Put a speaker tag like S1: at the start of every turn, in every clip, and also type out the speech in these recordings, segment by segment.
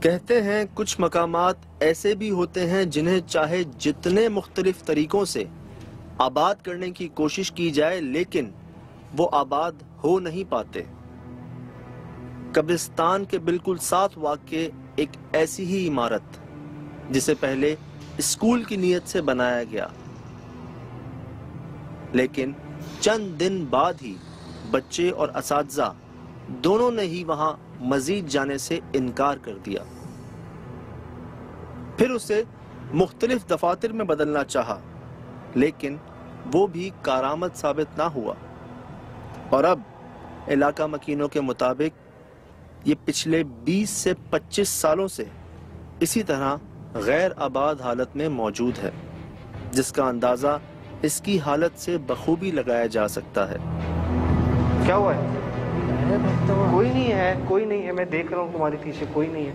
S1: कहते हैं कुछ मकामात ऐसे भी होते हैं जिन्हें चाहे जितने मुख्तलिफ तरीकों से आबाद करने की कोशिश की जाए लेकिन वो आबाद हो नहीं पाते। कब्रिस्तान के बिल्कुल साथ वाक़े एक ऐसी ही इमारत जिसे पहले स्कूल की नीयत से बनाया गया, लेकिन चंद दिन बाद ही बच्चे और असातिज़ा दोनों ने ही वहां मजीद जाने से इनकार कर दिया। फिर उसे मुख्तलिफ दफातर में बदलना चाहा, लेकिन वो भी कारामद साबित ना हुआ और अब इलाका मकीनों के मुताबिक ये पिछले 20 से 25 सालों से इसी तरह गैर आबाद हालत में मौजूद है, जिसका अंदाजा इसकी हालत से बखूबी लगाया जा सकता है।
S2: क्या हुआ है? कोई नहीं है, कोई नहीं है, मैं देख रहा हूँ तुम्हारे पीछे कोई नहीं है।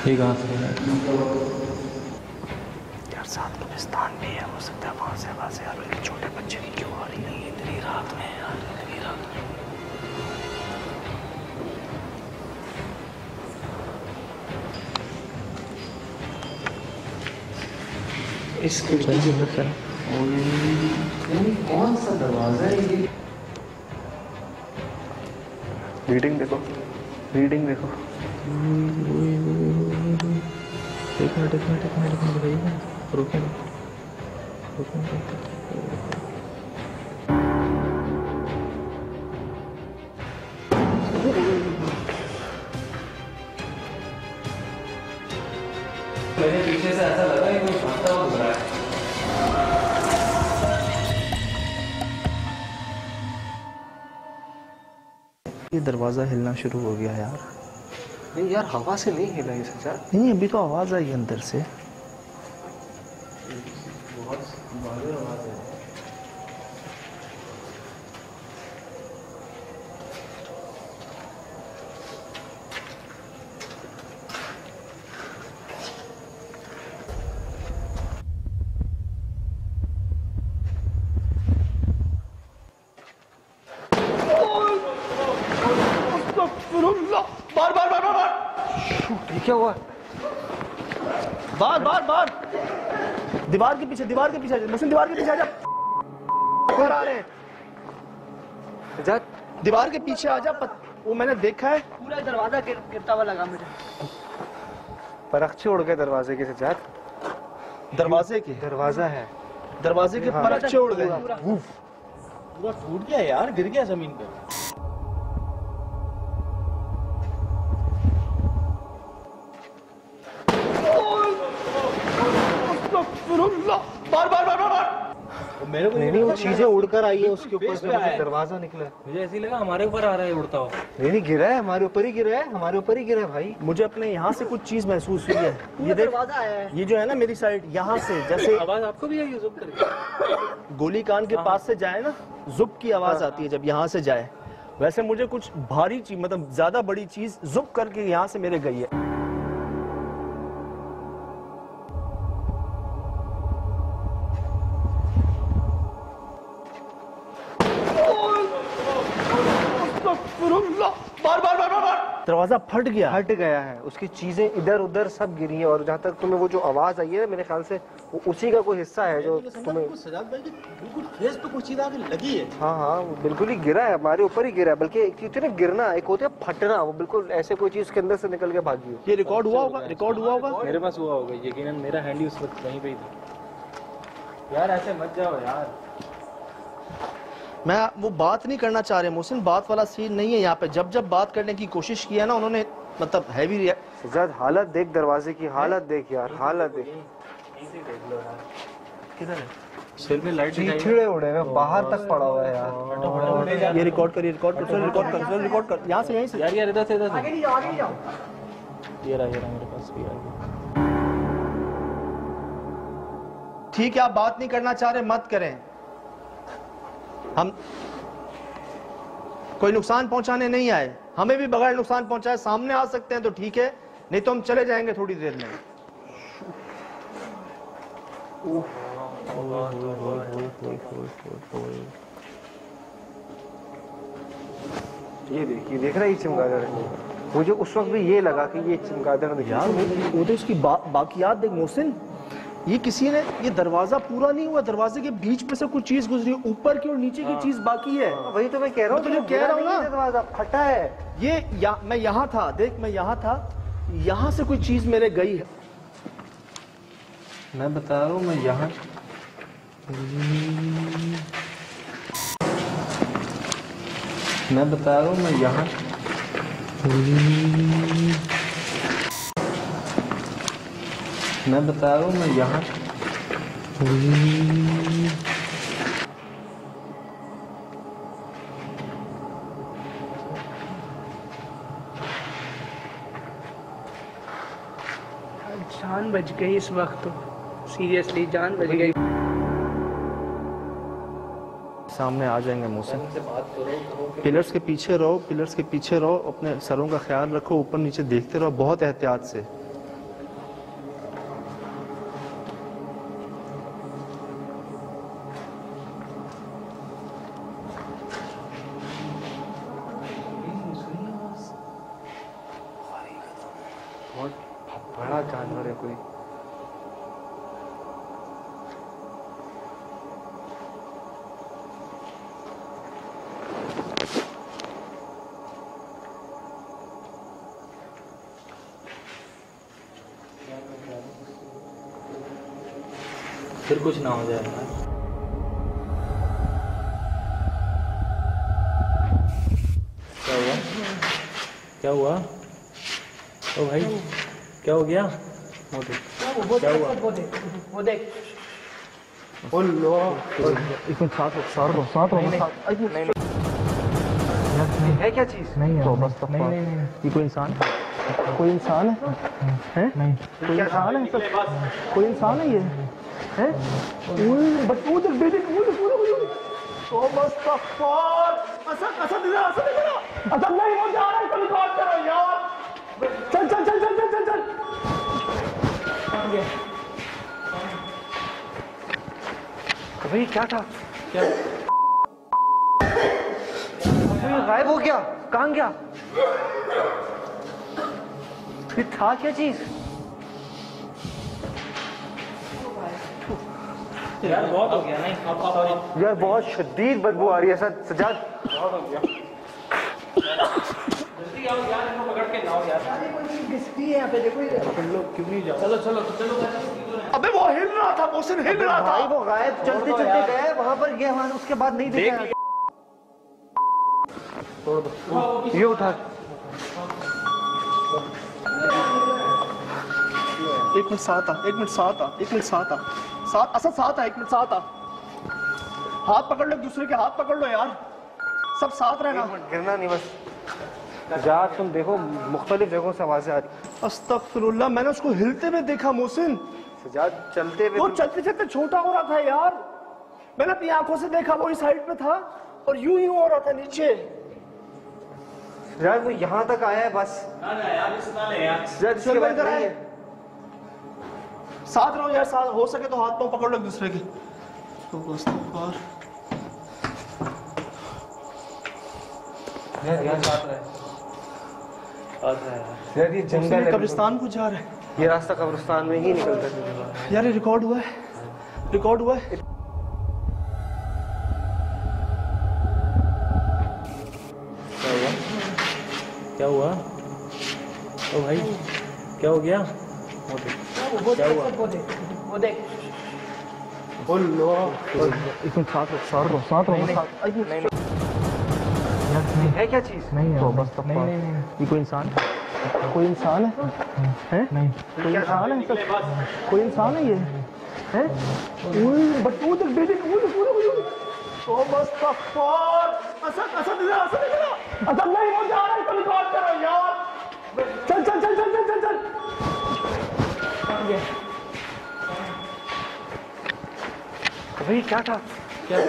S3: ये कहाँ से
S2: यार साथ कब्रिस्तान भी है, हो सकता है वहाँ से आवाज़ें आ रही है। छोटे बच्चे की क्यों आ रही है इतनी रात में यार, इतनी रात में? इस खिड़की के अंदर कौन सा दरवाजा है ये? रीडिंग देखो, रीडिंग देखो।
S3: एक मिनट भैया, रुके। मेरे पीछे से ऐसा लगा कि कोई भागता हुआ गुजरा है।
S2: ये दरवाज़ा हिलना शुरू हो गया यार। नहीं यार, हवा से नहीं हिला ये सज्जाद। नहीं, अभी तो आवाज़ आई अंदर से। बहुत भारी आवाज़ है। क्या हुआ?
S1: बार दीवार के पीछे मुस्लिम दीवार के पीछे आ जा। आ रहे हैं दीवार के पीछे आ जा। वो मैंने देखा है,
S4: पूरा दरवाजा गिरता हुआ लगा मुझे।
S2: परखचे उड़ गए दरवाजे के सज्जाद।
S1: दरवाजे के
S2: दरवाजा है,
S1: दरवाजे के परखचे उड़ गए।
S3: पूरा टूट गया यार, गिर गया जमीन पे।
S2: मेरे को नहीं, वो चीजें उड़कर आई है उसके ऊपर से, मुझे दरवाजा निकला।
S3: मुझे ऐसे लगा हमारे ऊपर आ रहा है उड़ता हुआ।
S2: नहीं गिरा है, हमारे ऊपर ही गिरा है, हमारे ऊपर ही गिरा है भाई।
S1: मुझे अपने यहाँ से कुछ चीज महसूस हुई है। ये देख, ये जो है ना मेरी साइड, यहाँ से जैसे
S3: आवाज आपको भी आई जुब करके?
S1: गोली कान के पास से जाए ना, जुब की आवाज आती है जब यहाँ से जाए। वैसे मुझे कुछ भारी चीज, मतलब ज्यादा बड़ी चीज जुब करके यहाँ से मेरे गई है। दरवाजा फट गया है।
S2: उसकी चीजें इधर उधर सब गिरी हैं। और जहाँ तक तुम्हें वो जो आवाज आई है, मेरे ख्याल से वो उसी का कोई हिस्सा है जो तुम्हें।
S3: सजाद भाई बिल्कुल फेस पे कुछ चीज आके लगी है।
S2: हाँ, वो बिल्कुल ही गिरा है, हमारे ऊपर ही गिरा है। बल्कि एक चीज ना गिरना, एक होता है फटना, वो बिल्कुल ऐसे कोई चीज के अंदर से निकल के भागी हो।
S1: ये रिकॉर्ड हुआ होगा।
S3: मेरे पास हुआ होगा यकीनन, मेरा हैंड ही उस वक्त वहीं पे ही था। यार ऐसे मत जाओ यार।
S1: मैं वो बात नहीं करना चाह रहे मोहसिन, बात वाला सीन नहीं है यहाँ पे। जब बात करने की कोशिश किया ना उन्होंने, मतलब हैवी रिएक्ट।
S2: सज्जाद हालत देख, दरवाजे की हालत देख यार, हालत देख।
S1: किधर है?
S3: सिर में लाइट
S2: चीथड़े उड़े हुए, बाहर तक पड़ा हुआ है यार।
S1: ये रिकॉर्ड कर यहाँ से
S3: यार इधर से ये रहा मेरे पास भी आ गया।
S1: ठीक है, आप बात नहीं करना चाह रहे, मत करें। हम कोई नुकसान पहुंचाने नहीं आए, हमें भी बगैर नुकसान पहुंचाए सामने आ सकते हैं तो ठीक है, नहीं तो हम चले जाएंगे थोड़ी देर में।
S2: ये देखिए, देख रहा है ये चमगादड़ है। मुझे उस वक्त भी ये लगा कि ये चमगादड़
S1: यार वो तो उसकी बाकियात देख मोहसिन, ये किसी ने, ये दरवाजा पूरा नहीं हुआ, दरवाजे के बीच में से कुछ चीज गुजरी, ऊपर की और नीचे की चीज बाकी है।
S2: वही तो मैं कह रहा हूँ,
S1: तुझे कह रहा हूँ ना,
S2: दरवाजा फटा है।
S1: ये मैं यहाँ था, देख मैं यहाँ था, यहाँ से कोई चीज मेरे गई है।
S3: मैं बता रहा हूँ, मैं यहाँ मैं बता रहा हूँ, मैं यहाँ मैं बता रहा हूँ, मैं यहाँ
S4: जान बच गई इस वक्त तो, सीरियसली जान बच गई।
S1: सामने आ जाएंगे मोहसिन, पिलर्स के पीछे रहो, पिलर्स के पीछे रहो, अपने सरों का ख्याल रखो, ऊपर नीचे देखते रहो बहुत एहतियात से।
S2: बहुत बड़ा जानवर है कोई।
S3: फिर कुछ ना हो जाए यार। क्या हुआ? क्या हुआ? ओ भाई क्या हो गया?
S4: वो क्या हुआ? वो देख, वो देख।
S2: है क्या चीज?
S3: नहीं
S2: तो बस
S3: नहीं नहीं नहीं,
S1: ये कोई इंसान है? कोई इंसान है? हैं?
S3: नहीं
S1: कोई इंसान है? कोई इंसान है ये? हैं? बट वो देख बेटे, वो देख, तो मुस्तफर, असद नहीं, वो जा रहा है, कल कॉल करो यार। चल चल चल चल चल चल चल।
S2: भाई क्या था?
S3: क्या?
S2: ये गायब हो गया, कहाँ गया? ये था क्या चीज?
S3: यार बहुत हो गया। नहीं सॉरी
S2: यार बहुत शदीद बदबू आ रही है सजाद।
S3: बहुत हो गया। जल्दी आओ यार, इनको पकड़ के लाओ यार।
S4: यहाँ पे देखो,
S3: तुम लोग क्यों नहीं जाओ? चलो चलो चलो।
S1: अबे वो हिल रहा था, मोहसिन हिल रहा था।
S2: भाई वो गायब चलते चलते गए वहां पर, गए वहां, उसके बाद नहीं देखा। ये उठा।
S1: एक मिनट साथ आ, एक मिनट साथ आ, एक मिनट साथ आ, साथ असद साथ आ, एक मिनट साथ आ। हाथ पकड़ लो, एक दूसरे के हाथ पकड़ लो यार, सब साथ रहना।
S2: गिरना नहीं बस। सजाद तुम देखो, मुख्तलिफ जगहों से आवाजें आ रही।
S1: अस्तगफिरुल्लाह, मैंने उसको हिलते हुए देखा मोहसिन।
S2: सजाद चलते हुए
S1: वो चलते चलते छोटा हो रहा था यार, मैंने अपनी आंखों से देखा, वो इस साइड पे था और यूं ही हो रहा था नीचे।
S2: सजाद वो यहाँ तक आया है बस। सजाद इसके बाद नहीं है।
S1: साथ रहो यार, साथ हो सके तो हाथ पांव पकड़ लो एक दूसरे के। तो अस्तगफार,
S2: यार साथ रहे। यार ये जंगल है,
S1: कब्रिस्तान को जा रहे हैं
S2: ये रास्ता कब्रिस्तान में ही निकलता है।
S1: यार। ये रिकॉर्ड हुआ है, रिकॉर्ड हुआ है।
S3: क्या हुआ? ओ भाई क्या हो गया?
S4: वो क्या हुआ? वो देख, वो देख।
S1: एक मिनट साथ रहो।
S2: है क्या चीज?
S3: नहीं
S1: तो
S3: यार,
S1: बस
S3: नहीं नहीं नहीं,
S1: ये कोई इंसान है? कोई इंसान है? हैं?
S3: नहीं
S1: कोई इंसान है? कोई इंसान है ये? हैं? बट वो देख बेटे, वो देख, तो मुस्तफर, असद नहीं, वो जा रहा है, कल कॉल करो यार। चल चल चल चल चल चल चल।
S2: भाई क्या था?
S3: क्या?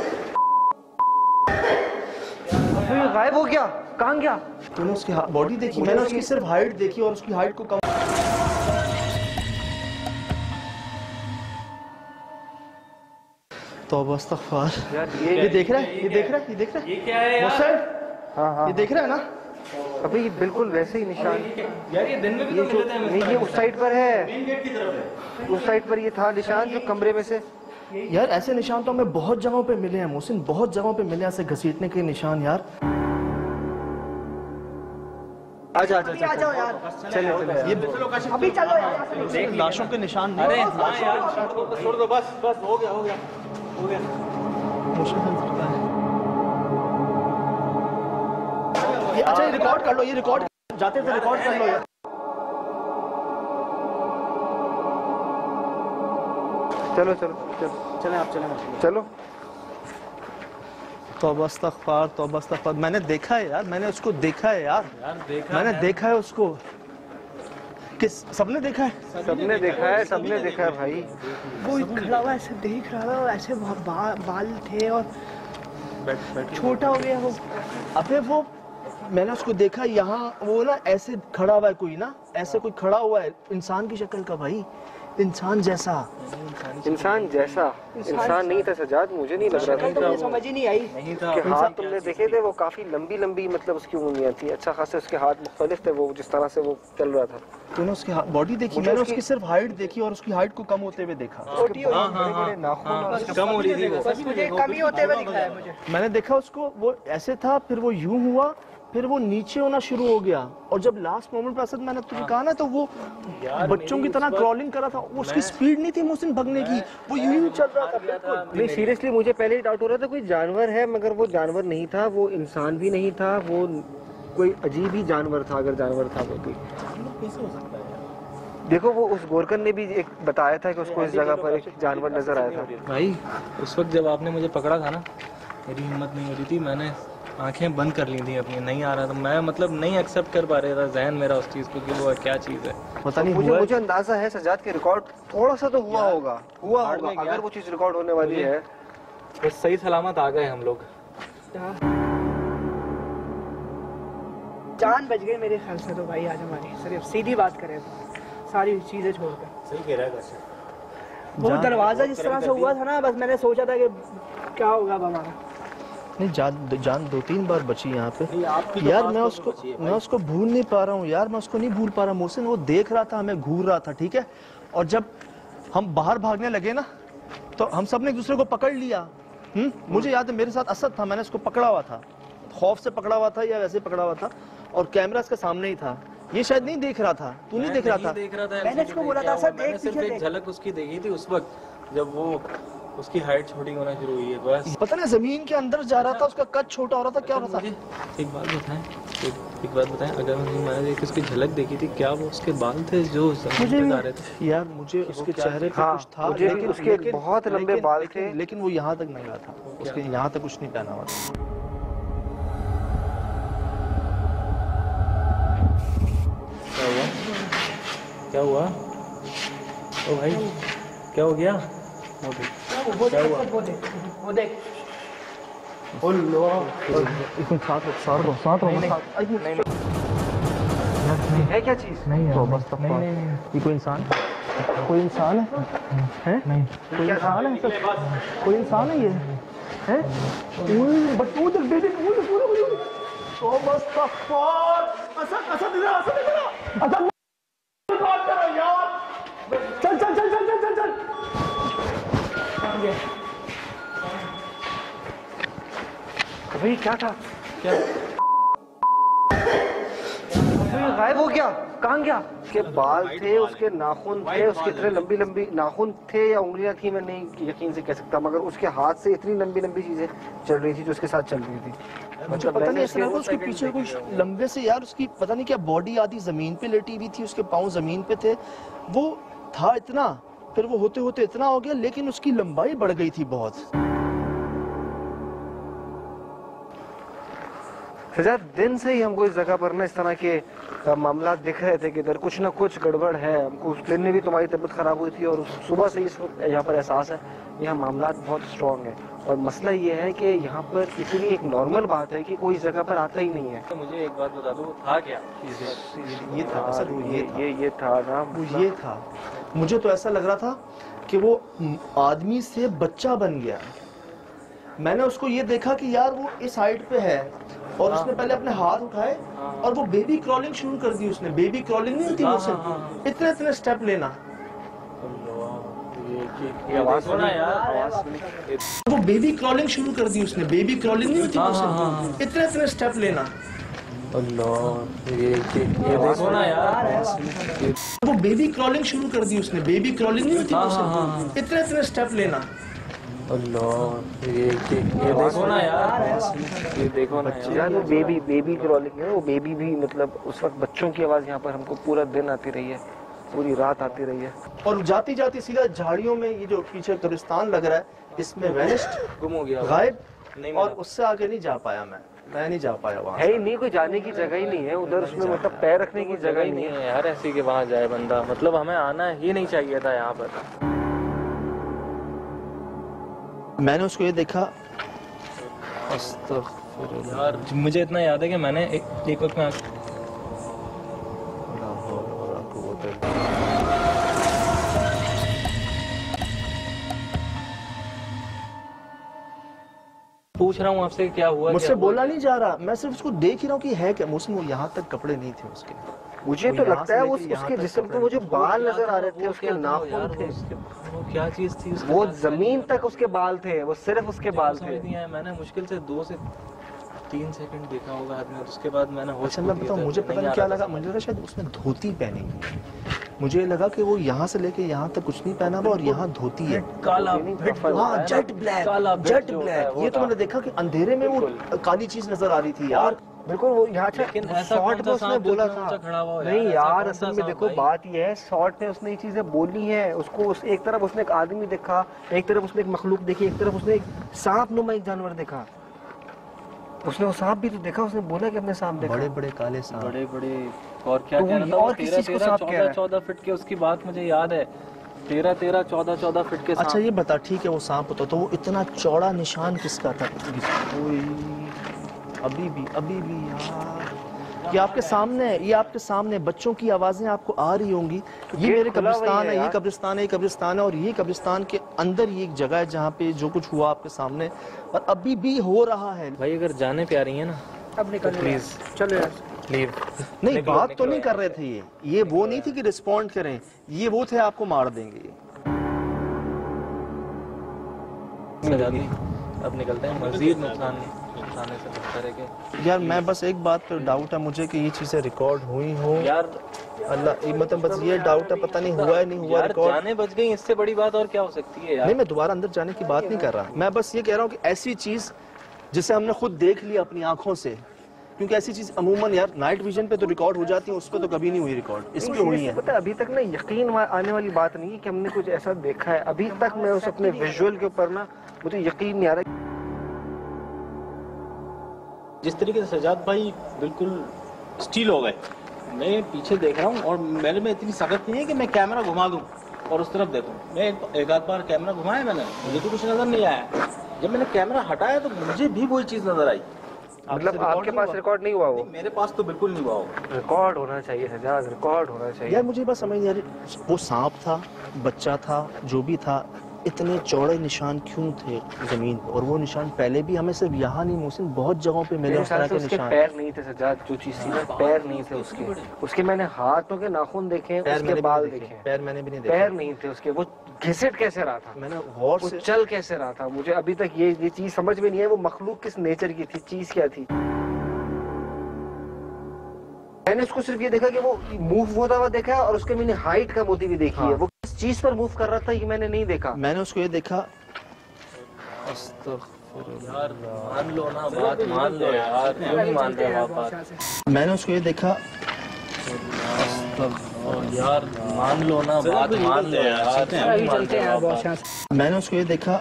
S2: ये गायब हो गया, कहाँ गया?
S1: तूने उसकी बॉडी देखी? मैंने उसकी सिर्फ हाइट देखी और उसकी हाइट को कम तौबा अस्तगफार।
S2: यार
S1: ये देख रहा है, ये देख रहा है, ये देख रहा है,
S3: ये क्या है यार?
S2: हाँ हाँ
S1: ये देख रहा है ना?
S2: अभी ये बिल्कुल वैसे ही निशान।
S3: यार ये दिन में भी
S2: ये
S3: तो
S2: जो
S3: मिले थे हमें।
S2: नहीं, ये उस साइड पर है,
S3: मेन गेट की तरफ है।
S2: उस साइड पर ये था निशान जो कमरे में से।
S1: यार ऐसे निशान तो हमें बहुत जगहों पे मिले हैं मोहसिन, बहुत जगहों पे मिले हैं ऐसे घसीटने के निशान यार।
S2: आजा
S4: आ जाओ यार,
S2: चले
S1: ये
S4: अभी चलो यार।
S1: लाशों के निशान नहीं।
S3: अरे हाँ यार, छोड़ दो बस बस, हो गया हो गया हो गया।
S1: ये अच्छा, ये रिकॉर्ड कर लो, ये रिकॉर्ड जाते थे, रिकॉर्ड कर लो यार।
S2: चलो चलो चलो
S3: चलें आप, चलें।
S2: चलो।
S1: तौबा अस्तगफार, तौबा अस्तगफार। मैंने देखा है यार, मैंने उसको देखा है यार, मैंने देखा है उसको। किस सबने देखा है?
S2: सबने देखा है, सबने देखा है भाई।
S4: वो खड़ा हुआ ऐसे देख रहा था, और ऐसे बाल थे और छोटा हो गया वो।
S1: अबे वो मैंने उसको देखा यहाँ, वो ना ऐसे खड़ा हुआ है कोई ना, ऐसे कोई खड़ा हुआ है इंसान की शक्ल का भाई, इंसान जैसा।
S2: इंसान जैसा? इंसान नहीं था सजाद, मुझे नहीं लग रहा था।
S4: तो मुझे समझ ही नहीं आई।
S2: उसके हाथ तुमने देखे थे, वो काफी लंबी लंबी, मतलब उसकी उंगलियां थी, अच्छा खासा उसके हाथ मुख्तलिफ थे, वो जिस तरह से वो चल रहा था।
S1: तूने उसकी बॉडी देखी? मैंने उसकी सिर्फ हाइट देखी और उसकी हाइट को कम होते हुए देखा।
S2: छोटी हो बड़े बड़े नाखून और
S3: कम हो रही थी वो।
S4: बस मुझे कमी होते हुए दिखाया मुझे।
S1: मैंने देखा उसको, वो ऐसे था, फिर वो यूं हुआ, फिर वो नीचे होना शुरू हो गया, और जब लास्ट मोमेंट पे असद मैंने तुझे कहा ना, तो वो बच्चों की तरह क्रॉलिंग कर रहा था। वो उसकी स्पीड नहीं थी मोहसिन भगने की, वो यूं ही चल रहा था बिल्कुल।
S2: नहीं सीरियसली मुझे पहले ही डाउट हो रहा था कोई जानवर है, मगर वो जानवर नहीं था, वो इंसान भी नहीं था, वो कोई अजीब ही जानवर था, अगर जानवर था वो भी।
S3: कैसे हो सकता है यार?
S2: देखो वो उस गोरकन ने भी एक बताया था कि उसको इस जगह पर एक जानवर नजर आया था।
S3: भाई उस वक्त जब आपने मुझे पकड़ा था ना, मेरी हिम्मत नहीं हो रही थी, मैंने आंखें बंद कर ली थी अपनी, नहीं आ रहा था मैं, मतलब नहीं एक्सेप्ट कर पा रहा था जहन मेरा उस चीज़ को कि वो क्या चीज़ है।
S1: पता नहीं
S2: मुझे अंदाजा है सजाद के रिकॉर्ड थोड़ा सा तो हुआ होगा अगर वो चीज रिकॉर्ड होने वाली है।
S3: तो सही सलामत आ गए हम लोग।
S4: जान बच गई मेरे ख्याल से तो भाई आज हमारी, सिर्फ सीधी बात करें तो सारी चीजें छोड़कर।
S3: सही कह रहा है।
S4: वो दरवाजा जिस तरह से हुआ था ना, बस मैंने सोचा था कि क्या होगा अब हमारा।
S1: नहीं, जान 2-3 बार बची यहाँ पे यार। मैं उसको भूल नहीं पा रहा हूँ यार, मैं उसको नहीं भूल पा रहा हूँ मोहसिन। वो देख रहा था, हमें घूर रहा था, ठीक है, और जब हम बाहर भागने लगे ना, तो हम सब ने एक दूसरे को पकड़ लिया। मुझे याद है मेरे साथ असद था, मैंने उसको पकड़ा हुआ था, खौफ से पकड़ा हुआ था या वैसे पकड़ा हुआ था, और कैमरा इसके सामने ही था। ये शायद नहीं देख रहा था, तू नहीं देख रहा था?
S4: मैंने उसको बोला था सर देख,
S3: सिर्फ एक झलक उसकी देखी थी उस वक्त जब वो उसकी हाइट छोटी होना शुरू हुई है, बस।
S1: पता नहीं जमीन के अंदर जा रहा था, उसका कद छोटा हो रहा था, क्या हो रहा था?
S3: एक बात बताएं, एक बात बताएं, अगर मैंने उसकी झलक देखी थी, क्या वो उसके बाल थे जो जमीन पे आ रहे थे?
S1: यार मुझे उसके चेहरे पे कुछ था,
S2: मुझे भी उसके बहुत लंबे बाल थे,
S1: लेकिन वो यहाँ तक नहीं रहा था, उसके यहाँ तक कुछ नहीं पहना हुआ था।
S3: क्या हुआ ओ भाई, क्या हो गया?
S4: वो देख
S2: है क्या चीज?
S1: नहीं ये कोई इंसान है? कोई इंसान है? कोई इंसान है? कोई इंसान है ये? हैं? बट वो देख बेटे, तो बस असद बात करो यार। चल चल चल चल चल चल चल।
S2: भाई क्या था? क्या गायब हो गया? कहाँ गया? उसके बाल थे, उसके नाखून थे, उसके इतने लंबी लंबी नाखून थे या उंगलियां थी, मैं नहीं यकीन से कह सकता, मगर उसके हाथ से इतनी लंबी लंबी चीजें चल रही थी जो उसके साथ चल रही थी।
S1: मुझे पता नहीं, ऐसा लगा उसके पीछे कुछ लंबे से यार, उसकी पता नहीं क्या बॉडी आधी जमीन पे लेटी हुई थी, उसके पाँव जमीन पे थे, वो था इतना, फिर वो होते होते इतना हो गया, लेकिन उसकी लंबाई बढ़ गई थी बहुत।
S2: सजा दिन से ही हमको इस जगह पर ना इस तरह के मामला दिख रहे थे कि इधर कुछ ना कुछ गड़बड़ है। हमको उस दिन में भी तुम्हारी तबीयत खराब हुई थी और सुबह से इस वक्त यहाँ पर एहसास है यहाँ मामला बहुत स्ट्रॉन्ग है। और मसला ये है कि यहाँ पर इसीलिए एक नॉर्मल बात है कि कोई इस जगह पर आता ही नहीं है।
S3: तो मुझे एक बात बता दो, था क्या?
S1: ये था असल,
S2: ये था ना,
S1: वो ये था, मुझे तो ऐसा लग रहा था कि वो आदमी से बच्चा बन गया। मैंने उसको ये देखा कि यार वो इस हाइट पे है और उसने पहले अपने हाथ उठाए और वो बेबी क्रॉलिंग शुरू कर दी उसने। बेबी क्रॉलिंग नहीं होती वो इतने इतने स्टेप लेना।
S3: ये आवाज सुना यार,
S1: वो बेबी क्रॉलिंग शुरू कर दी उसने। बेबी क्रॉलिंग नहीं होती वो इतने इतने स्टेप लेना।
S3: ये देखो ना यार,
S1: वो बेबी क्रॉलिंग शुरू कर दी उसने। बेबी क्रॉलिंग नहीं होती वो इतने इतने स्टेप लेना।
S3: ये देखो ना यार, ये देखो ना
S2: यार वो बेबी क्रॉलिंग है। वो बेबी भी मतलब उस वक्त बच्चों की आवाज यहाँ पर हमको पूरा दिन आती रही है, पूरी रात आती रही है।
S1: और जाती जाती सीधा झाड़ियों में, ये जो पीछे कब्रिस्तान लग रहा है इसमें वेनिस्ड,
S3: गुम हो गया,
S1: गायब।
S3: नहीं
S1: और उससे आगे नहीं जा पाया मैं नहीं जा पाया वहाँ।
S2: है ही नहीं, कोई जाने की जगह ही नहीं है उधर, उसमें मतलब पैर रखने की जगह ही नहीं है
S3: यार ऐसी कि वहाँ जाए बंदा। मतलब हमें आना ही नहीं चाहिए था यहाँ पर।
S1: मैंने उसको ये देखा,
S3: यार मुझे इतना याद है कि मैंने एक वक्त में पूछ रहा हूँ आपसे क्या हुआ।
S1: मुझसे बोला नहीं जा रहा, मैं सिर्फ उसको देख ही रहा हूँ कि है क्या। मुझसे वो यहाँ तक कपड़े नहीं थे उसके।
S2: मुझे तो लगता है उसके जिस्म पे मुझे बाल नजर आ रहे थे, उसके नाखून थे।
S3: वो क्या चीज थी?
S2: वो जमीन तक उसके बाल थे, वो सिर्फ उसके बाल थे।
S3: मैंने मुश्किल से 2 से 3 सेकंड देखा होगा आदमी, और उसके बाद मैंने होश।
S1: मैं बताऊँ, मुझे पता नहीं क्या लगा। मुझे लगा शायद उसने धोती पहनी। मुझे लगा कि वो यहाँ से लेके यहाँ तक कुछ नहीं पहना हुआ और यहाँ धोती है
S3: काला,
S1: हाँ जेट ब्लैक। ये तो मैंने देखा कि अंधेरे में वो काली चीज नजर आ रही थी यार।
S2: बिल्कुल वो यहाँ शॉर्ट में उसने बोला था। नहीं यार, असल में देखो बात ये है, शॉर्ट में उसने ये चीजें बोली है। उसको एक तरफ उसने एक आदमी देखा, एक तरफ उसने एक मखलूक देखी, एक तरफ उसने एक सांप नुमा एक जानवर देखा। उसने वो सांप भी तो देखा, उसने बोला कि अपने सांप देखा,
S1: बड़े बड़े काले सांप,
S3: बड़े बड़े। और क्या कह रहा था?
S2: और किसी को सांप कह रहा है।
S3: 14 फीट के, उसकी बात मुझे याद है। 13 14 फीट के।
S1: अच्छा ये बता, ठीक है वो सांप होता तो वो इतना चौड़ा निशान किसका था? अभी भी यार, ये आपके सामने है, ये आपके सामने बच्चों की आवाजें आपको आ रही होंगी। ये मेरे कब्रिस्तान है, ये कब्रिस्तान है और ये कब्रिस्तान के अंदर ये एक जगह है जहाँ पे जो कुछ हुआ आपके सामने और अभी भी हो रहा है।
S3: भाई अगर जाने पे आ रही है ना,
S4: अब निकल
S3: प्लीज
S2: चलो
S3: लीव।
S1: नहीं बात तो नहीं कर रहे थे ये वो नहीं थी कि रिस्पॉन्ड करें, ये वो थे आपको मार देंगे।
S3: अब निकलते हैं, मजीद नुकसान आने से बचते रह।
S1: यार मैं बस एक बात पर डाउट है मुझे कि ये चीजें रिकॉर्ड हुई हो
S3: यार।
S1: अल्लाह, मतलब बस ये डाउट है, पता नहीं हुआ है नहीं हुआ रिकॉर्ड।
S3: जाने बच गई, इससे बड़ी बात और क्या हो सकती है यार।
S1: नहीं मैं दोबारा अंदर जाने की बात नहीं कर रहा, मैं बस ये कह रहा हूँ कि ऐसी चीज जिसे हमने खुद देख लिया अपनी आंखों से, क्योंकि ऐसी चीज अमूमन यार नाइट विजन पे तो रिकॉर्ड हो जाती है, उस पर तो कभी नहीं हुई रिकॉर्ड, इस पे हुई है।
S2: पता है अभी तक ना यकीन आने वाली बात नहीं है कि हमने कुछ ऐसा देखा है। अभी तक मैं उस अपने विजुअल के ऊपर ना मुझे यकीन नहीं आ रहा।
S5: जिस तरीके से सजाद भाई बिल्कुल स्टील हो गए, मैं पीछे देख रहा हूँ और मेरे में इतनी ताकत नहीं है कि मैं कैमरा घुमा दूँ और उस तरफ देखूँ। मैं एक आध बार कैमरा घुमाया मैंने, मुझे तो कुछ नजर नहीं आया। जब मैंने कैमरा हटाया तो मुझे भी वही चीज नजर आई।
S2: मतलब आपके पास रिकॉर्ड नहीं हुआ? वो
S5: मेरे पास तो बिल्कुल नहीं हुआ। वो
S2: रिकॉर्ड होना चाहिए सजाद, रिकॉर्ड होना चाहिए
S1: यार। मुझे बस समझ नहीं आ रही, वो सांप था, बच्चा था, जो भी था, इतने चौड़े निशान क्यों थे जमीन पर? और वो निशान पहले भी हमें सिर्फ यहाँ नहीं मोहसिन बहुत जगहों पे मिले उस तरह के निशान।
S2: पैर नहीं थे सजाद, जो चीज थी ना, पैर नहीं थे उसके मैंने हाथों के नाखून देखे, उसके बाल देखे,
S1: पैर मैंने भी नहीं देखे।
S2: पैर नहीं थे उसके। वो घिसट कैसे रहा था,
S1: मैंने गौर से
S2: चल कैसे रहा था, मुझे अभी तक ये चीज समझ में नहीं है। वो मखलूक किस नेचर की थी, चीज क्या थी? मैंने उसको सिर्फ ये देखा कि वो मूव होता हुआ देखा है और उसके मैंने हाइट का मोती भी देखी है। वो किस चीज पर मूव कर रहा था ये मैंने नहीं देखा।
S1: मैंने उसको ये देखा,
S3: यार मान लो ना बात, मान लो यार, क्यों नहीं मान रहे आप बात?
S1: मैंने उसको ये देखा,
S3: यार मान लो ना बात, मान लो यार,
S4: चलते हैं बहुत।
S1: मैंने उसको ये देखा,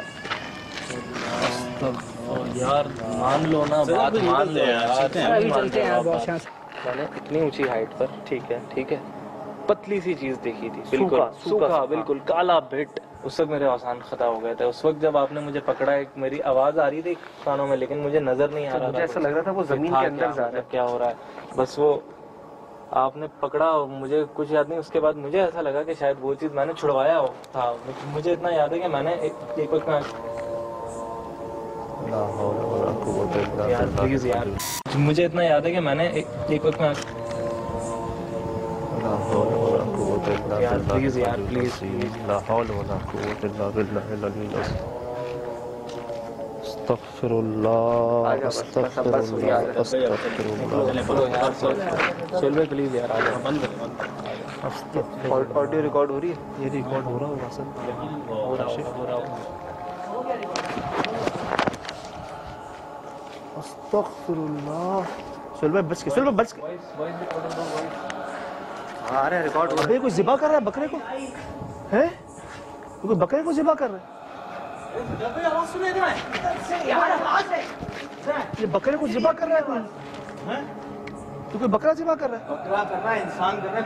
S3: यार मान लो ना बात, मान लो यार,
S4: चलते हैं बहुत।
S3: मैंने इतनी ऊंची हाइट पर, ठीक है, पतली सी चीज देखी थी, बिल्कुल सूखा, बिल्कुल काला भिट। उस वक्त मेरे औसान खता हो गए थे। उस वक्त जब आपने मुझे पकड़ा, एक मेरी आवाज आ रही थी कानों में, लेकिन मुझे नजर नहीं आ रहा था।
S2: मुझे ऐसा लग रहा था वो जमीन के अंदर जा रहा है,
S3: क्या हो रहा है। बस वो आपने पकड़ा, मुझे कुछ याद नहीं। उसके बाद मुझे ऐसा लगा कि शायद वो चीज़ मैंने छुड़वाया था। मुझे इतना याद है कि मैंने एक वक्त में यार प्लीज यार, मुझे इतना याद है कि मैंने एक वक्त में यार प्लीज चल प्लीज यार आ जाओ। बंद कर।
S2: ऑडियो रिकॉर्ड हो रही है? ये रिकॉर्ड हो रहा होगा सर।
S3: हो रहा
S2: अस्तगफिरुल्लाह। सुल भाई बच के। हाँ अरे रिकॉर्ड हो रहा है। कोई ज़िबा कर रहा है बकरे को, है? कोई बकरे को ज़िबा कर रहा है।
S5: आवाज सुनाई दे रहा है यार, आवाज है।
S2: ये बकरे को ज़िबा कर रहा है कोई, हैं? तो कोई बकरा ज़िबा कर रहा है?
S5: बकरा कर रहा है, इंसान कर रहा है।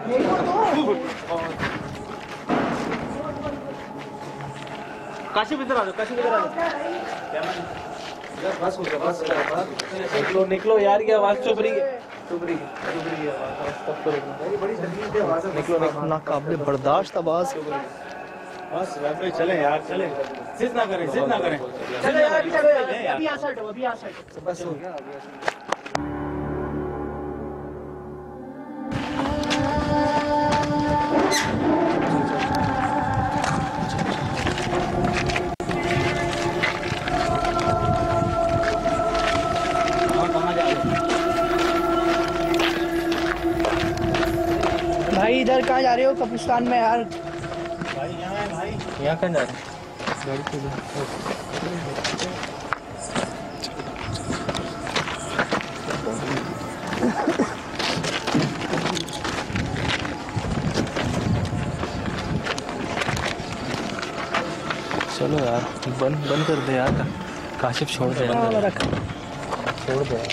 S5: काशिफ इधर आ जाओ, काशिफ इधर आ जाओ। बस हो गया, बस
S3: निकलो यार, ये आवाज चुप रही है।
S2: बड़ी तकलीफ है आवाज़। निकलो नाकाबिले बर्दाश्त आवाज़।
S5: बस वैसे चले यार, चले, जिद ना करें।
S4: चलो यार, चलो यार, अभी आ सकते हो, अभी आ सकते हो।
S2: बस हो गया अभी।
S4: भाई इधर कहाँ जा रहे हो? कब्रिस्तान में यार।
S5: भाई यहाँ है भाई।
S3: यहाँ कहाँ जा रहे हैं? गाड़ी पे चलो यार, बंद कर दे यार। काशिफ छोड़ दे यार, छोड़ दे यार।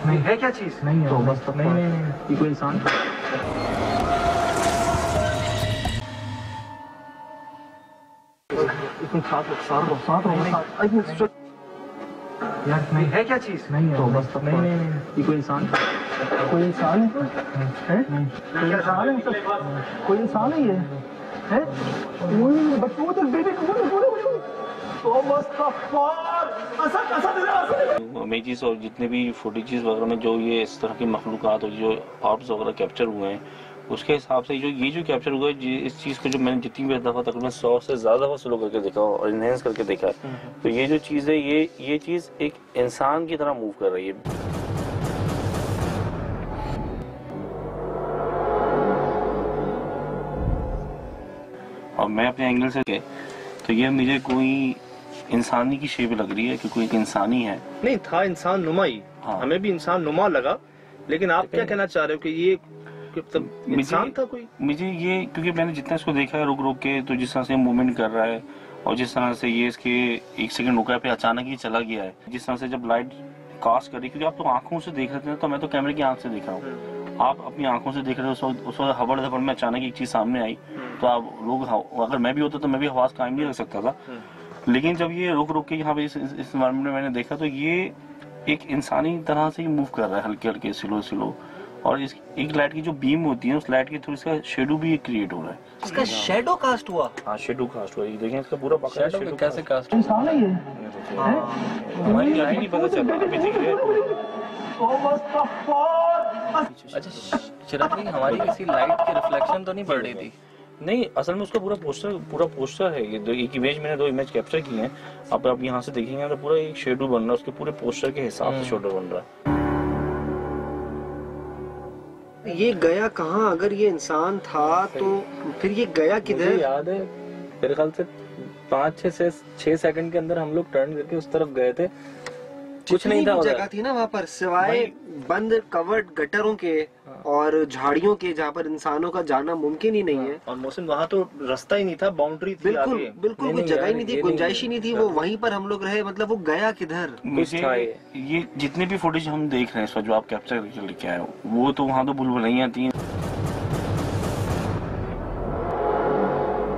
S2: नहीं है क्या चीज? नहीं है तो बस नहीं ये कोई इंसान यार नहीं है क्या चीज? नहीं है तो बस नहीं ये कोई इंसान है? कोई इंसान है? कोई इंसान है ये? है? बच्चों तक बेबी
S6: इमेजेस और जितने भी फुटेजेस वगैरह में जो ये इस तरह की मखलूक़ात और जो ऑब्स वगैरह कैप्चर हुए हैं, उसके हिसाब से जो कैप्चर हुआ है, इस चीज़ को जो मैंने जितनी भी दफ़ा तकरीबन 100 से ज़्यादा दफ़ा स्लो करके देखा और इनहेंस करके देखा है, तो ये जो चीज़ है ये चीज़ एक इंसान की तरह मूव कर रही है। और मैं अपने एंगल से तो ये मुझे कोई इंसानी की शेप लग रही है कि कोई एक इंसानी है।
S1: नहीं था, इंसान नुमा ही।
S6: हाँ।
S1: हमें भी इंसान नुमा लगा, लेकिन आप क्या कहना चाह रहे हो कि ये इंसान था कोई?
S6: मुझे ये, क्योंकि मैंने जितना इसको देखा है रुक रुक के, तो जिस तरह से मूवमेंट कर रहा है और जिस तरह से ये इसके एक सेकंड रुका पे अचानक ही चला गया है, जिस तरह से जब लाइट कास्ट करी, क्योंकि आप तो आंखों से देख रहे थे, तो मैं तो कैमरे की आंख से देख रहा हूँ, आप अपनी आंखों से देख रहे हो। उस वक्त हबड़ धबड़ में अचानक एक चीज सामने आई, तो आप लोग, अगर मैं भी होता तो मैं भी आवाज कायम नहीं रख सकता था। लेकिन जब ये रुक रुक के यहाँ पे इस एनवायरनमेंट में मैंने देखा, तो ये एक इंसानी तरह से ही मूव कर रहा है, हल्के हल्के स्लो। और इस एक लाइट की जो बीम होती है, उस लाइट के थ्रू इसका शेडो भी क्रिएट हो रहा है।
S2: इसका शेडो कास्ट हुआ?
S6: हाँ, शेडो कास्ट हुआ। ये देखें, इसका पूरा पकड़ा शेडो
S3: कैसे कास्ट?
S2: इंसान है ये?
S6: हमारी आँखें नहीं पता चल रहा, अभी दिख रहा है।
S3: अच्छा चिराग भाई, हमारी किसी लाइट की रिफ्लेक्शन तो नहीं पड़ रही थी?
S6: नहीं, असल में उसका पूरा पोस्टर है। ये एक इमेज, मैंने 2 इमेज कैप्चर की हैं। अब आप यहाँ से देखेंगे तो पूरा एक शेडो बन रहा है, उसके पूरे पोस्टर के हिसाब से शेडो बन रहा है।
S2: ये गया कहाँ? अगर ये इंसान था तो फिर ये गया किधर?
S3: मुझे याद है मेरे ख्याल से 5-6 सेकंड के अंदर हम लोग टर्न करके उस तरफ गए थे, कुछ नहीं था
S2: जितनी भी
S3: उधर।
S2: जगह थी ना वहाँ पर, सिवाय बंद कवर्ड गटरों के और झाड़ियों के, जहाँ पर इंसानों का जाना मुमकिन ही नहीं है।
S1: और मोहसिन वहाँ तो रास्ता ही नहीं था, बाउंड्री थी
S2: बिल्कुल
S1: आगे।
S2: बिल्कुल कोई जगह ही नहीं थी, गुंजाइश ही नहीं थी, वो वहीं पर हम लोग रहे। मतलब वो गया किधर?
S6: मुझे
S3: था
S6: ये जितने भी फुटेज हम देख रहे हैं इस वक्त जो आप कैप्चर करके लेके आए हो, वो तो वहाँ तो भूलभुलैया थी।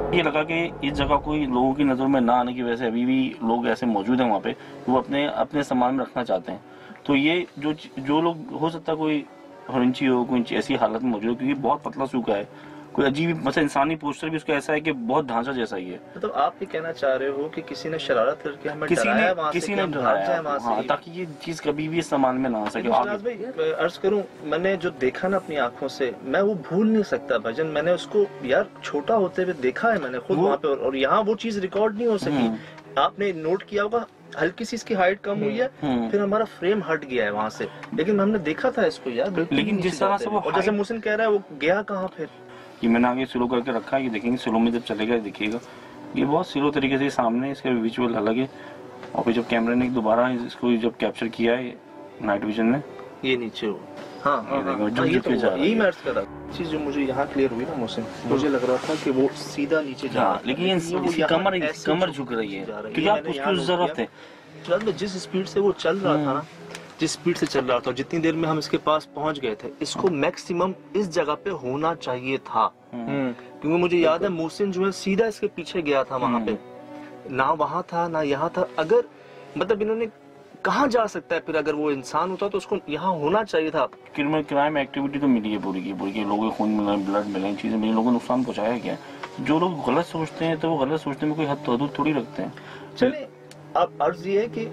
S6: ये लगा कि इस जगह कोई लोगों की नजर में ना आने की वजह से अभी भी लोग ऐसे मौजूद हैं वहाँ पे, वो अपने अपने सामान में रखना चाहते हैं। तो ये जो लोग, हो सकता है कोई हरिंची हो, कोई ऐसी हालत में मौजूद हो, क्योंकि बहुत पतला सूखा है, कोई अजीब मतलब इंसानी पोस्टर भी उसका ऐसा है कि बहुत ढांचा जैसा ही है।
S1: मतलब आप ये कहना चाह रहे हो कि किसी ने शरारत करके हमें
S6: किसी
S1: डराया
S6: ने
S1: वहाँ से
S6: किसी
S1: कि
S6: ने
S1: हम भाग
S6: डराया,
S1: जाएं वहाँ से?
S6: हाँ, ताकि ये चीज कभी भी इस सामान में ना आ सके।
S1: शहनाज भाई, अर्ज करूं, मैंने जो देखा ना अपनी आंखों से, मैं वो भूल नहीं सकता भजन। मैंने उसको यार छोटा होते हुए देखा है मैंने खुद वहाँ पे, और यहाँ वो चीज रिकॉर्ड नहीं हो सकी। आपने नोट किया होगा हल्की सी इसकी हाइट कम हुई है, फिर हमारा फ्रेम हट गया है वहाँ से, लेकिन हमने देखा था इसको यार बिल्कुल
S6: लेकिन
S1: नीचे
S6: जिस तरह
S1: जाते
S6: से
S1: हुए।
S6: वो
S1: और जैसे मुहसिन कह रहा है वो गया कहाँ फिर?
S6: ये मैंने आगे स्लो करके रखा है, ये देखेंगे स्लो में जब चलेगा देखिएगा, ये बहुत स्लो तरीके से सामने इसका विजुअल अलग है। और फिर जब कैमरे ने दोबारा इसको जब कैप्चर किया है नाइट विजन ने,
S1: ये नीचे हो, हाँ हाँ हाँ,
S6: देखो,
S1: ये तो
S6: जा रहा है।
S1: यही मैं अर्ज कर रहा था। चीज जो मुझे यहाँ क्लियर हुई ना मुझसे, मुझे लग रहा था कि वो सीधा नीचे जा रहा
S6: हाँ,
S1: था,
S6: लेकिन
S1: वो
S6: इसकी
S1: यहाँ
S6: कमर
S1: ऐसे
S6: कमर झुक रही है,
S1: जा रही है।
S6: क्योंकि
S1: ये
S6: आप
S1: मैंने
S6: उसकी
S1: यहाँ
S6: उस
S1: नोट
S6: जरूरत
S1: किया।
S6: है।
S1: फिलहाल में जिस स्पीड से वो चल रहा था ना, जिस स्पीड से चल रहा था, जितनी देर में हम इसके पास पहुंच गए थे, इसको मैक्सिमम इस जगह पे होना चाहिए था। क्योंकि मुझे याद है मोहसिन जो है सीधा इसके पीछे गया था वहां पे, ना वहां था ना यहाँ था। अगर मतलब इन्होंने कहाँ जा सकता है फिर? अगर वो इंसान होता तो उसको यहाँ होना चाहिए था।
S6: क्राइम एक्टिविटी तो मिली है पूरी की पूरी, लोगों को खून मिला, ब्लड मिला, चीजें मिली, लोगों को नुकसान पहुंचाया गया। जो लोग गलत सोचते हैं तो वो गलत सोचने में कोई हद हदूद थोड़ी रखते हैं।
S1: चलिए, अब अर्ज ये है कि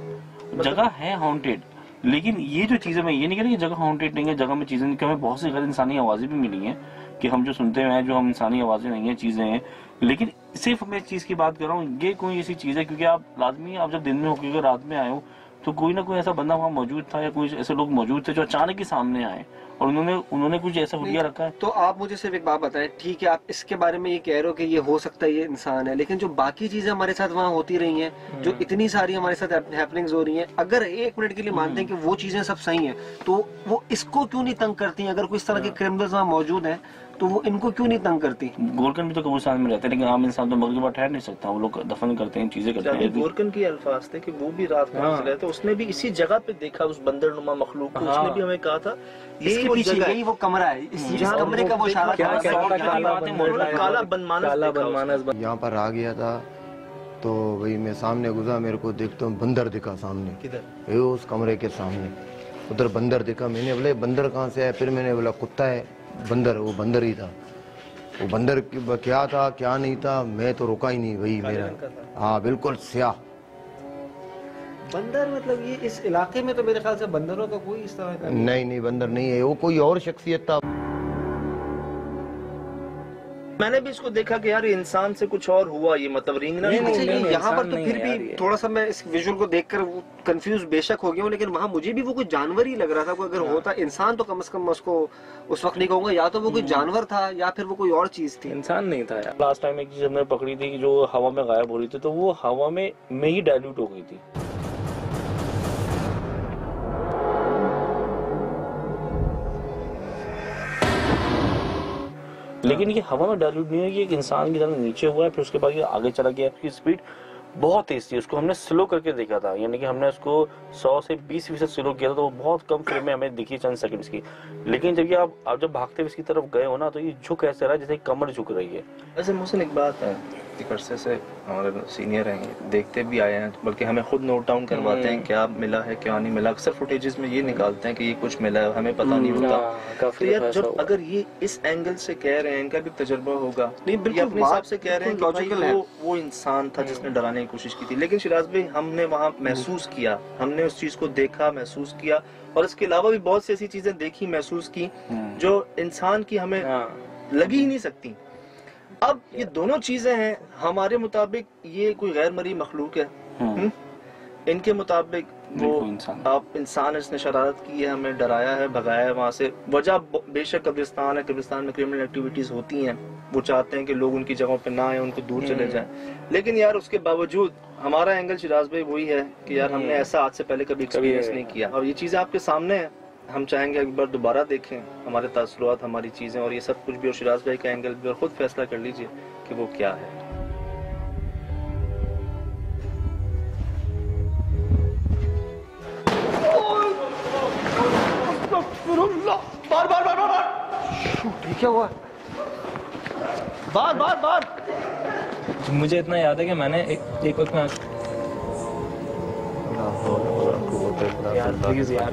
S6: जगह है हॉन्टेड, लेकिन ये जो चीजें, मैं ये नहीं कह रही कि जगह हॉन्टेड नहीं है, जगह में चीजें नहीं, हमें बहुत सी गैर इंसानी आवाजें भी मिली हैं कि हम जो सुनते हैं जो हम इंसानी आवाजें नहीं है, चीजें हैं। लेकिन सिर्फ मैं इस चीज की बात कर रहा हूँ, ये कोई ऐसी चीज है, क्योंकि आप लाजमी आप जब दिन में होकर रात में आए हो तो कोई ना कोई ऐसा बंदा वहाँ मौजूद था या कोई ऐसे लोग मौजूद थे जो अचानक ही सामने आए और उन्होंने कुछ ऐसा हुलिया रखा है।
S2: तो आप मुझे सिर्फ एक बात बताएं, ठीक है आप इसके बारे में ये कह रहे हो कि ये हो सकता है ये इंसान है, लेकिन जो बाकी चीजें हमारे साथ वहाँ होती रही हैं, जो इतनी सारी हमारे साथ हैपनिंग्स हो रही हैं, अगर एक मिनट के लिए मानते हैं कि वो चीजें सब सही हैं, तो वो इसको क्यों नहीं तंग करती हैं? अगर कोई इस तरह के क्रिमिनल्स वहाँ मौजूद हैं तो वो इनको क्यों नहीं तंग करती?
S6: गोरकन भी तो कब्रिस्तान में रहते हैं, लेकिन आम इंसान तो मगर के बाद ठहर नहीं सकता, वो लोग दफन करते हैं, चीजें करते हैं।
S1: गोरकन की अल्फाज थे कि वो भी रात में चले थे, उसने भी इसी जगह पे देखा उस बंदरनुमा मखलूक को। उसने भी हमें कहा था
S2: इसके पीछे यही वो कमरा है, इस कमरे का वो इशारा
S3: क्या
S2: था।
S3: कहता था,
S1: काला बनमानस
S7: यहाँ पर आ गया था तो वही मैं सामने गुजरा, मेरे को देखता हूँ बंदर दिखा सामने।
S1: किधर?
S7: ये उस कमरे के सामने उधर बंदर दिखा। मैंने बोला बंदर कहाँ से आया? फिर मैंने बोला कुत्ता है। बंदर, वो बंदर ही था। वो बंदर क्या था क्या नहीं था मैं तो रुका ही नहीं, वही मेरा, हाँ बिल्कुल स्याह
S2: बंदर। मतलब ये इस इलाके में तो मेरे ख्याल से बंदरों का कोई इस तरह का
S7: नहीं बंदर नहीं है, वो कोई और शख्सियत था।
S1: मैंने भी इसको देखा कि यार ये इंसान से कुछ और हुआ, ये मतलब रिंगना
S2: यहाँ पर तो फिर भी थोड़ा सा मैं इस विजुअल को देखकर कंफ्यूज बेशक हो गया हूँ, लेकिन वहाँ मुझे भी वो कोई जानवर ही लग रहा था। कोई अगर होता इंसान तो कम से कम उसको उस वक्त नहीं कहूंगा, या तो वो कोई जानवर था या फिर वो कोई और चीज थी।
S3: इंसान नहीं था यार।
S6: लास्ट टाइम एक चीज हमने पकड़ी थी कि जो हवा में गायब हो रही थी, तो वो हवा में ही डाइल्यूट हो गई थी। लेकिन ये हवा में डाइल्यूट नहीं है, ये एक इंसान की तरह नीचे हुआ है, फिर उसके बाद ये आगे चला गया। इसकी स्पीड बहुत तेज थी, उसको हमने स्लो करके देखा था, यानी कि हमने उसको 100 से 20% स्लो किया था, तो वो बहुत कम फ्रेम में हमें दिखी, चंद सेकंड्स की। लेकिन जब ये आप जब भागते हुए इसकी तरफ गए हो ना, तो ये झुक ऐसे रहा जैसे कमर झुक रही है।
S1: वैसे मोहसिन एक बात है, एक अरसे से हमारे सीनियर हैं, देखते भी आए हैं, बल्कि हमें खुद नोट डाउन करवाते हैं क्या मिला है क्या नहीं मिला। अक्सर फुटेजेस में ये निकालते हैं कि ये कुछ मिला है, हमें पता नहीं होता। तो यार जब अगर ये इस एंगल से कह रहे हैं, इनका भी तजुर्बा होगा,
S2: नहीं बिल्कुल
S1: अपने हिसाब से कह रहे हैं कि
S2: लॉजिकल
S1: भाई
S2: है।
S1: वो इंसान था जिसने डराने की कोशिश की थी। लेकिन शिराज भाई, हमने वहाँ महसूस किया, हमने उस चीज को देखा, महसूस किया, और इसके अलावा भी बहुत सी ऐसी चीजें देखी, महसूस की जो इंसान की हमें लगी ही नहीं सकती। अब ये दोनों चीजें हैं हमारे मुताबिक, ये कोई गैर मरी मखलूक है, इनके मुताबिक वो
S6: बिल्कुल इंसान।
S1: आप इंसान इसने शरारत की है, हमें डराया है, भगाया है वहाँ से। वजह बेशक कब्रिस्तान है, कब्रिस्तान में क्रिमिनल एक्टिविटीज होती हैं, वो चाहते हैं कि लोग उनकी जगहों पे ना आए, उनको दूर चले जाएं। लेकिन यार उसके बावजूद हमारा एंगल शिराज भाई वही है कि यार हमने ऐसा आज से पहले कभी एक्सपीरियंस नहीं किया, और ये चीजें आपके सामने है। हम चाहेंगे एक बार दोबारा देखें हमारे तासुरात, हमारी चीजें और ये सब कुछ भी, और शिराज भाई का एंगल भी, और खुद फैसला कर लीजिए कि वो क्या है।
S5: बार बार बार बार
S2: क्या हुआ?
S5: बार बार बार
S3: मुझे इतना याद है कि मैंने एक वक्त में यार प्लीज यार